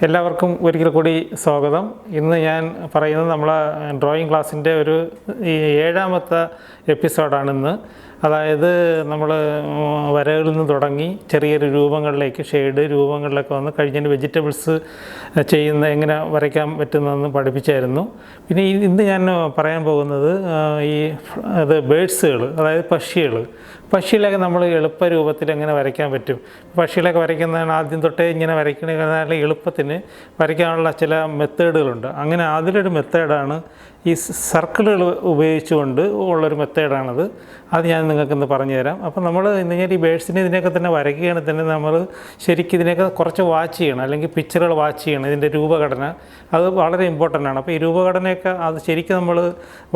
എല്ലാവർക്കും ഒരിക്കൽ കൂടി സ്വാഗതം. ഇന്ന് ഞാൻ പറയുന്നത് നമ്മളെ ഡ്രോയിങ് ക്ലാസ്സിൻ്റെ ഈ 7ാമത്തെ എപ്പിസോഡാണിന്ന്. അതായത് നമ്മൾ വരകളിൽ നിന്ന് തുടങ്ങി ചെറിയൊരു രൂപങ്ങളിലേക്ക് ഷെയ്ഡ് രൂപങ്ങളിലൊക്കെ വന്ന് കഴിഞ്ഞതിന് വെജിറ്റബിൾസ് എങ്ങനെ വരയ്ക്കാൻ പറ്റുന്നതെന്ന് പഠിപ്പിച്ചായിരുന്നു. പിന്നെ ഇന്ന് ഞാൻ പറയാൻ പോകുന്നത് ബേഡ്സുകൾ, അതായത് പക്ഷികളെയൊക്കെ നമ്മൾ എളുപ്പ രൂപത്തിൽ എങ്ങനെ വരയ്ക്കാൻ പറ്റും. പക്ഷികളെയൊക്കെ വരയ്ക്കുന്നതാണ് ആദ്യം തൊട്ടേ ഇങ്ങനെ വരയ്ക്കണമെന്നാൽ എളുപ്പത്തിന് വരയ്ക്കാനുള്ള ചില മെത്തേഡുകളുണ്ട്. അങ്ങനെ അതിലൊരു മെത്തേഡാണ് ഈ സർക്കിളുകൾ ഉപയോഗിച്ചുകൊണ്ട് ഉള്ളൊരു മെത്തേഡാണത്. അത് ഞാൻ നിങ്ങൾക്കിന്ന് പറഞ്ഞു തരാം. അപ്പോൾ നമ്മൾ ഇന്ന് ഈ ബേഡ്സിനെ ഇതിനെയൊക്കെ തന്നെ വരയ്ക്കുകയാണെങ്കിൽ തന്നെ നമ്മൾ ശരിക്കും ഇതിനെയൊക്കെ കുറച്ച് വാച്ച് ചെയ്യണം, അല്ലെങ്കിൽ പിക്ചറുകൾ വാച്ച് ചെയ്യണം. ഇതിൻ്റെ രൂപഘടന അത് വളരെ ഇമ്പോർട്ടൻ്റ് ആണ്. അപ്പോൾ ഈ രൂപഘടനയൊക്കെ അത് ശരിക്കും നമ്മൾ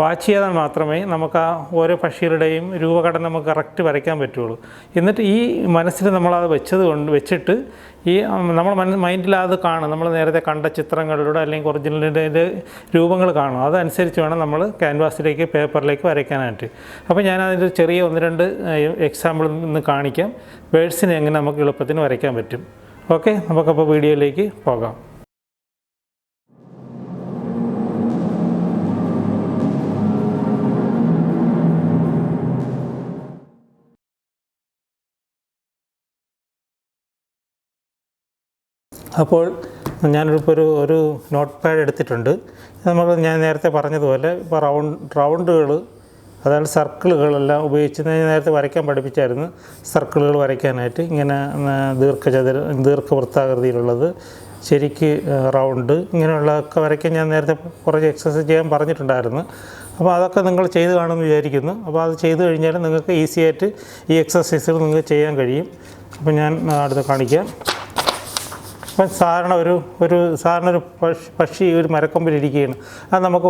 വാച്ച് ചെയ്താൽ മാത്രമേ നമുക്ക് ആ ഓരോ പക്ഷികളുടെയും രൂപഘടന നമുക്ക് കറക്റ്റ് വരയ്ക്കാൻ പറ്റുള്ളൂ. എന്നിട്ട് ഈ മനസ്സിൽ നമ്മളത് വെച്ചിട്ട് ഈ നമ്മൾ മൈൻഡിൽ അത് കാണും. നമ്മൾ നേരത്തെ കണ്ട ചിത്രങ്ങളിലൂടെ അല്ലെങ്കിൽ ഒറിജിനലിൻ്റെ രൂപങ്ങൾ കാണും. അതനുസരിച്ച് വേണം നമ്മൾ ക്യാൻവാസിലേക്ക് പേപ്പറിലേക്ക് വരയ്ക്കാനായിട്ട്. അപ്പോൾ ഞാൻ അതിൻ്റെ ചെറിയ 1-2 എക്സാമ്പിൾ ഇന്ന് കാണിക്കാം. ബേഡ്സിനെ എങ്ങനെ നമുക്ക് എളുപ്പത്തിന് വരയ്ക്കാൻ പറ്റും. ഓക്കെ, നമുക്കപ്പോൾ വീഡിയോയിലേക്ക് പോകാം. അപ്പോൾ ഞാനിപ്പോൾ ഒരു നോട്ട് പാഡ് എടുത്തിട്ടുണ്ട്. ഞാൻ നേരത്തെ പറഞ്ഞതുപോലെ ഇപ്പോൾ റൗണ്ടുകൾ, അതായത് സർക്കിളുകളെല്ലാം ഉപയോഗിച്ച് ഞാൻ നേരത്തെ വരയ്ക്കാൻ പഠിപ്പിച്ചായിരുന്നു. സർക്കിളുകൾ വരയ്ക്കാനായിട്ട് ഇങ്ങനെ ദീർഘവൃത്താകൃതിയിലുള്ളത്, ശരിക്ക് റൗണ്ട്, ഇങ്ങനെയുള്ളതൊക്കെ വരയ്ക്കാൻ ഞാൻ നേരത്തെ കുറച്ച് എക്സസൈസ് ചെയ്യാൻ പറഞ്ഞിട്ടുണ്ടായിരുന്നു. അപ്പോൾ അതൊക്കെ നിങ്ങൾ ചെയ്ത് കാണുമെന്ന് വിചാരിക്കുന്നു. അപ്പോൾ അത് ചെയ്ത് കഴിഞ്ഞാൽ നിങ്ങൾക്ക് ഈസി ആയിട്ട് ഈ എക്സസൈസുകൾ നിങ്ങൾക്ക് ചെയ്യാൻ കഴിയും. അപ്പോൾ ഞാൻ അടുത്ത് കാണിക്കാം. ഇപ്പം സാധാരണ ഒരു പക്ഷി ഒരു മരക്കൊമ്പിലിരിക്കുകയാണ്. അത് നമുക്ക്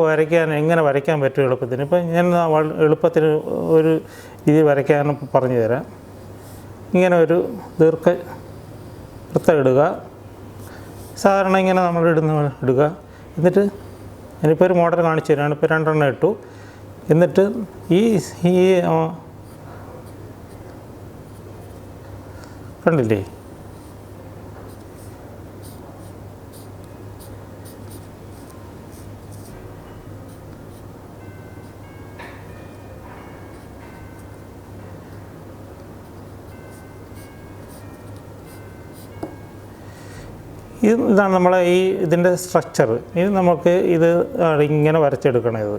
എങ്ങനെ വരയ്ക്കാൻ പറ്റും എളുപ്പത്തിന്. ഇപ്പം ഞാൻ എളുപ്പത്തിന് ഒരു രീതി വരയ്ക്കാൻ പറഞ്ഞു തരാം. ഇങ്ങനെ ഒരു ദീർഘവൃത്തം ഇടുക. സാധാരണ ഇങ്ങനെ നമ്മൾ ഇടുക. എന്നിട്ട് ഞാനിപ്പോൾ ഒരു മോഡൽ കാണിച്ചു തരാണ്. ഇപ്പോൾ 2 എണ്ണം ഇട്ടു. എന്നിട്ട് ഈ കണ്ടില്ലേ, ഇതാണ് നമ്മളെ ഇതിൻ്റെ സ്ട്രക്ചർ. ഇത് നമുക്ക് ഇങ്ങനെ വരച്ചെടുക്കണം. ഇത്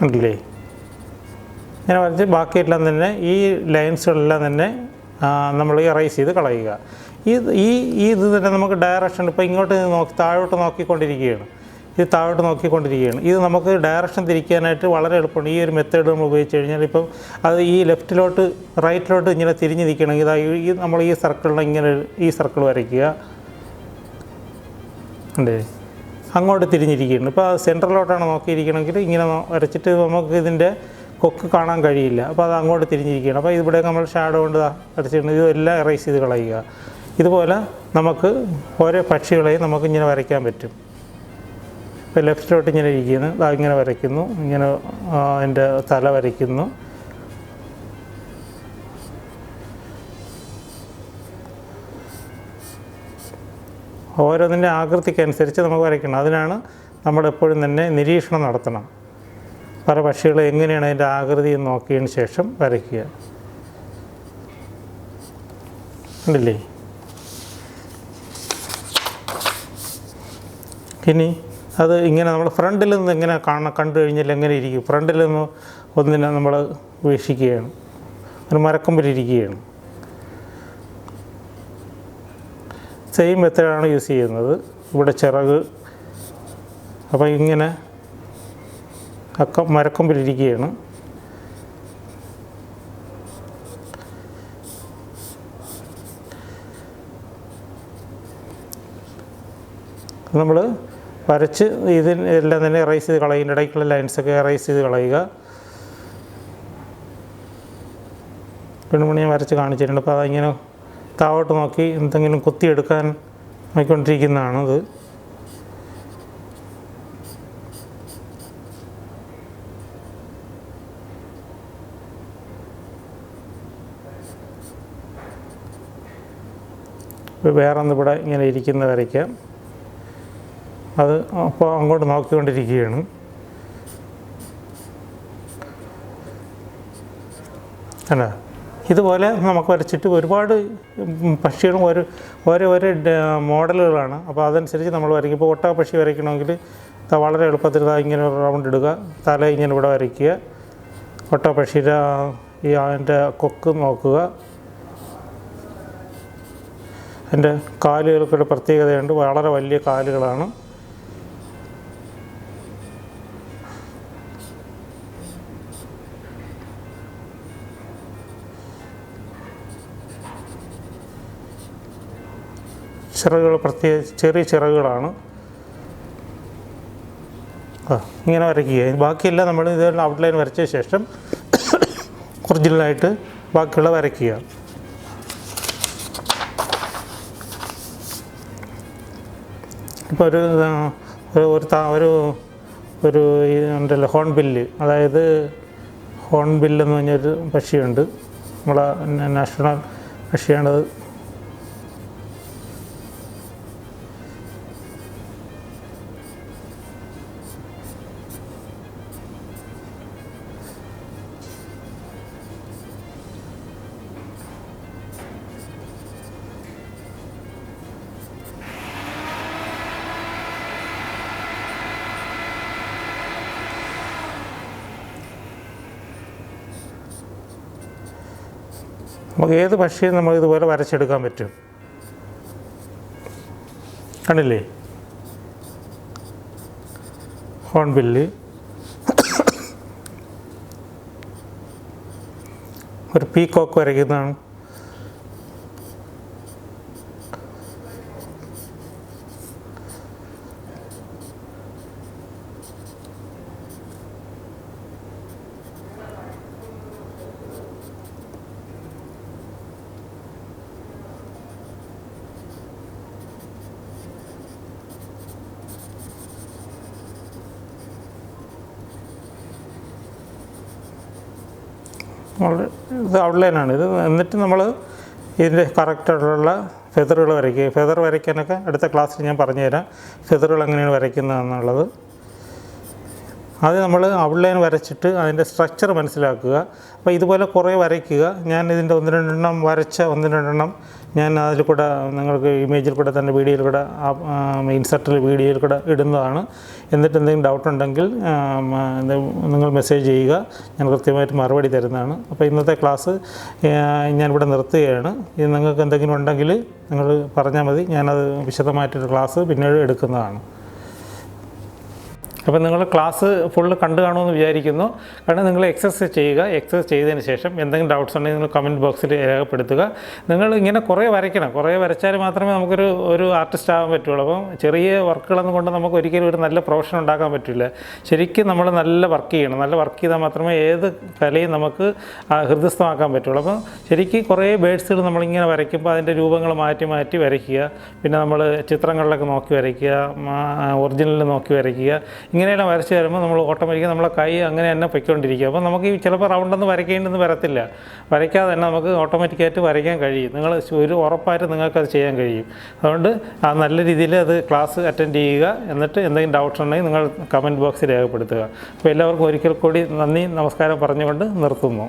കണ്ടില്ലേ, ഇങ്ങനെ വരച്ച് ബാക്കിയെല്ലാം തന്നെ ഈ ലൈൻസുകളെല്ലാം തന്നെ നമ്മൾ ഇറേസ് ചെയ്ത് കളയുക. ഇത് തന്നെ നമുക്ക് ഡയറക്ഷൻ ഇപ്പോൾ ഇങ്ങോട്ട് താഴോട്ട് നോക്കിക്കൊണ്ടിരിക്കുകയാണ്. ഇത് നമുക്ക് ഡയറക്ഷൻ തിരിക്കാനായിട്ട് വളരെ എളുപ്പമാണ്. ഈ ഒരു മെത്തേഡ് നമ്മൾ ഉപയോഗിച്ച് കഴിഞ്ഞാൽ ഇപ്പം അത് ഈ റൈറ്റിലോട്ട് ഇങ്ങനെ തിരിഞ്ഞ് നിൽക്കണമെങ്കിൽ നമ്മൾ ഈ സർക്കിളിനെ ഇങ്ങനെ ഈ സർക്കിൾ വരയ്ക്കുക. അല്ലേ, അങ്ങോട്ട് തിരിഞ്ഞിരിക്കുകയാണ്. ഇപ്പോൾ അത് സെൻട്രലോട്ടാണ് നോക്കിയിരിക്കണമെങ്കിൽ ഇങ്ങനെ വരച്ചിട്ട് നമുക്ക് ഇതിൻ്റെ കൊക്ക് കാണാൻ കഴിയില്ല. അപ്പോൾ അത് അങ്ങോട്ട് തിരിഞ്ഞിരിക്കുകയാണ്. അപ്പോൾ ഇവിടെ നമ്മൾ ഷാഡോ കൊണ്ട് വരച്ചിട്ടുണ്ട്. ഇതെല്ലാം എറേസ് ചെയ്ത് കളയുക. ഇതുപോലെ നമുക്ക് ഓരോ പക്ഷികളെയും നമുക്ക് ഇങ്ങനെ വരയ്ക്കാൻ പറ്റും. ഇപ്പോൾ ലെഫ്റ്റിലോട്ട് ഇങ്ങനെ ഇരിക്കുന്നു, ഇങ്ങനെ വരയ്ക്കുന്നു, ഇങ്ങനെ അതിൻ്റെ തല വരയ്ക്കുന്നു. ഓരോന്നിൻ്റെ ആകൃതിക്കനുസരിച്ച് നമുക്ക് വരയ്ക്കണം. അതിനാണ് നമ്മളെപ്പോഴും തന്നെ നിരീക്ഷണം നടത്തണം. പല പക്ഷികൾ എങ്ങനെയാണ് അതിൻ്റെ ആകൃതി നോക്കിയതിന് ശേഷം വരയ്ക്കുക. ഉണ്ടല്ലേ, ഇനി അത് ഇങ്ങനെ നമ്മൾ ഫ്രണ്ടിൽ നിന്ന് എങ്ങനെ കണ്ടു കഴിഞ്ഞാൽ എങ്ങനെ ഇരിക്കും. ഫ്രണ്ടിൽ നിന്ന് ഒന്നിനെ നമ്മൾ വീക്ഷിക്കുകയാണ്, ഒരു മരക്കൊമ്പിലിരിക്കുകയാണ്. സെയിം മെത്തേഡാണ് യൂസ് ചെയ്യുന്നത്. ഇവിടെ ചിറക്, അപ്പോൾ ഇങ്ങനെ മരക്കൊമ്പിലിരിക്കുകയാണ്. നമ്മൾ വരച്ച് ഇതിനെല്ലാം തന്നെ എറേസ് ചെയ്ത് കളയുക. ഇടയ്ക്കുള്ള ലൈൻസൊക്കെ എറേസ് ചെയ്ത് കളയുക. പെൺമണിയെ വരച്ച് കാണിച്ചിട്ടുണ്ട്. അപ്പോൾ അതിങ്ങനെ താഴോട്ട് നോക്കി എന്തെങ്കിലും കുത്തിയെടുക്കാൻ നോക്കിക്കൊണ്ടിരിക്കുന്നതാണത്. വേറെ ഒന്ന് ഇവിടെ ഇങ്ങനെ ഇരിക്കുന്ന വരയ്ക്കാം. അത് അപ്പോൾ അങ്ങോട്ട് നോക്കിക്കൊണ്ടിരിക്കുകയാണ്. അല്ല, ഇതുപോലെ നമുക്ക് വരച്ചിട്ട് ഒരുപാട് പക്ഷികളും ഓരോ മോഡലുകളാണ്. അപ്പോൾ അതനുസരിച്ച് നമ്മൾ വരയ്ക്കും. ഇപ്പോൾ ഒട്ടക പക്ഷി വരയ്ക്കണമെങ്കിൽ വളരെ എളുപ്പത്തിൽ ഇങ്ങനെ റൗണ്ട് ഇടുക, തല ഇങ്ങനെ ഇവിടെ വരയ്ക്കുക, ഒട്ടക പക്ഷിയുടെ അതിൻ്റെ കൊക്ക് നോക്കുക. അതിൻ്റെ കാലുകൾക്കൊരു പ്രത്യേകതയുണ്ട്, വളരെ വലിയ കാലുകളാണ്. ചിറകുകൾ ചെറിയ ചിറകുകളാണ്. ഇങ്ങനെ വരയ്ക്കുക. ബാക്കിയെല്ലാം നമ്മൾ ഇതെല്ലാം ഔട്ട്ലൈൻ വരച്ച ശേഷം ഒറിജിനലായിട്ട് ബാക്കിയുള്ള വരയ്ക്കുക. ഇപ്പോൾ ഒരു ഉണ്ടല്ലോ ഹോൺബില്ല്, അതായത് ഹോൺബില്ലെന്ന് പറഞ്ഞൊരു പക്ഷിയുണ്ട്, നമ്മളെ നാഷണൽ പക്ഷിയാണത്. നമുക്ക് ഏത് പക്ഷിയും നമ്മൾ ഇതുപോലെ വരച്ചെടുക്കാൻ പറ്റും. കണ്ടില്ലേ, ഹോൺബില്ല്, ഒരു പീകോക്ക് വരയ്ക്കുന്നതാണ്. ഇത് ഔട്ട്ലൈനാണ് ഇത്. എന്നിട്ട് നമ്മൾ ഇതിൻ്റെ കറക്റ്റായിട്ടുള്ള ഫെദറുകൾ വരയ്ക്കുക. ഫെദർ വരയ്ക്കാനൊക്കെ അടുത്ത ക്ലാസ്സിൽ ഞാൻ പറഞ്ഞുതരാം, ഫെദറുകൾ എങ്ങനെയാണ് വരയ്ക്കുന്നതെന്നുള്ളത്. അത് നമ്മൾ ഔട്ട്ലൈൻ വരച്ചിട്ട് അതിൻ്റെ സ്ട്രക്ചർ മനസ്സിലാക്കുക. അപ്പോൾ ഇതുപോലെ കുറേ വരയ്ക്കുക. ഞാൻ ഇതിൻ്റെ 1-2 വരച്ച 1-2 ഞാൻ അതിൽ കൂടെ നിങ്ങൾക്ക് ഇമേജിൽ കൂടെ തന്നെ വീഡിയോയിൽ കൂടെ ഇൻസർട്ടിൽ വീഡിയോയിൽ കൂടെ ഇടുന്നതാണ്. എന്നിട്ട് എന്തെങ്കിലും ഡൗട്ട് ഉണ്ടെങ്കിൽ നിങ്ങൾ മെസ്സേജ് ചെയ്യുക, ഞാൻ കൃത്യമായിട്ട് മറുപടി തരുന്നതാണ്. അപ്പോൾ ഇന്നത്തെ ക്ലാസ് ഞാനിവിടെ നിർത്തുകയാണ്. ഇത് നിങ്ങൾക്ക് എന്തെങ്കിലും ഉണ്ടെങ്കിൽ നിങ്ങൾ പറഞ്ഞാൽ മതി, ഞാനത് വിശദമായിട്ടൊരു ക്ലാസ് പിന്നീട് എടുക്കുന്നതാണ്. അപ്പോൾ നിങ്ങൾ ക്ലാസ് ഫുള്ള് കണ്ടു കാണുമെന്ന് വിചാരിക്കുന്നു. കാരണം നിങ്ങൾ എക്സസൈസ് ചെയ്യുക. എക്സസൈസ് ചെയ്തതിന് ശേഷം എന്തെങ്കിലും ഡൗട്ട്സ് ഉണ്ടെങ്കിൽ നിങ്ങൾ കമൻറ്റ് ബോക്സിൽ രേഖപ്പെടുത്തുക. നിങ്ങൾ ഇങ്ങനെ കുറേ വരയ്ക്കണം. കുറേ വരച്ചാൽ മാത്രമേ നമുക്കൊരു ആർട്ടിസ്റ്റ് ആകാൻ പറ്റുള്ളൂ. അപ്പം ചെറിയ വർക്കുകളൊന്നും കൊണ്ട് നമുക്ക് ഒരിക്കലും ഒരു നല്ല പ്രൊഫഷൻ ഉണ്ടാക്കാൻ പറ്റില്ല. ശരിക്കും നമ്മൾ നല്ല വർക്ക് ചെയ്യണം. നല്ല വർക്ക് ചെയ്താൽ മാത്രമേ ഏത് കലയും നമുക്ക് ഹൃദയസ്ഥമാക്കാൻ പറ്റുള്ളൂ. അപ്പം ശരിക്കും കുറേ ബേഡ്സുകൾ നമ്മളിങ്ങനെ വരയ്ക്കുമ്പോൾ അതിൻ്റെ രൂപങ്ങൾ മാറ്റി മാറ്റി വരയ്ക്കുക. പിന്നെ നമ്മൾ ചിത്രങ്ങളിലൊക്കെ നോക്കി വരയ്ക്കുക, ഒറിജിനലിൽ നോക്കി വരയ്ക്കുക. ഇങ്ങനെയെല്ലാം വരച്ച് വരുമ്പോൾ നമ്മൾ ഓട്ടോമാറ്റിക്കായി നമ്മളെ കൈ അങ്ങനെ തന്നെ പൊയ്ക്കൊണ്ടിരിക്കുക. അപ്പോൾ നമുക്ക് ചിലപ്പോൾ റൗണ്ടൊന്നും വരയ്ക്കേണ്ടെന്ന് വരത്തില്ല. വരയ്ക്കാതെ തന്നെ നമുക്ക് ഓട്ടോമാറ്റിക്കായിട്ട് വരയ്ക്കാൻ കഴിയും. നിങ്ങൾ ഒരു ഉറപ്പായിട്ട് നിങ്ങൾക്കത് ചെയ്യാൻ കഴിയും. അതുകൊണ്ട് നല്ല രീതിയിൽ അത് ക്ലാസ് അറ്റൻഡ് ചെയ്യുക. എന്നിട്ട് എന്തെങ്കിലും ഡൗട്ട്സ് ഉണ്ടെങ്കിൽ നിങ്ങൾ കമൻറ്റ് ബോക്സിൽ രേഖപ്പെടുത്തുക. അപ്പോൾ എല്ലാവർക്കും ഒരിക്കൽ കൂടി നന്ദി, നമസ്കാരം പറഞ്ഞുകൊണ്ട് നിർത്തുന്നു.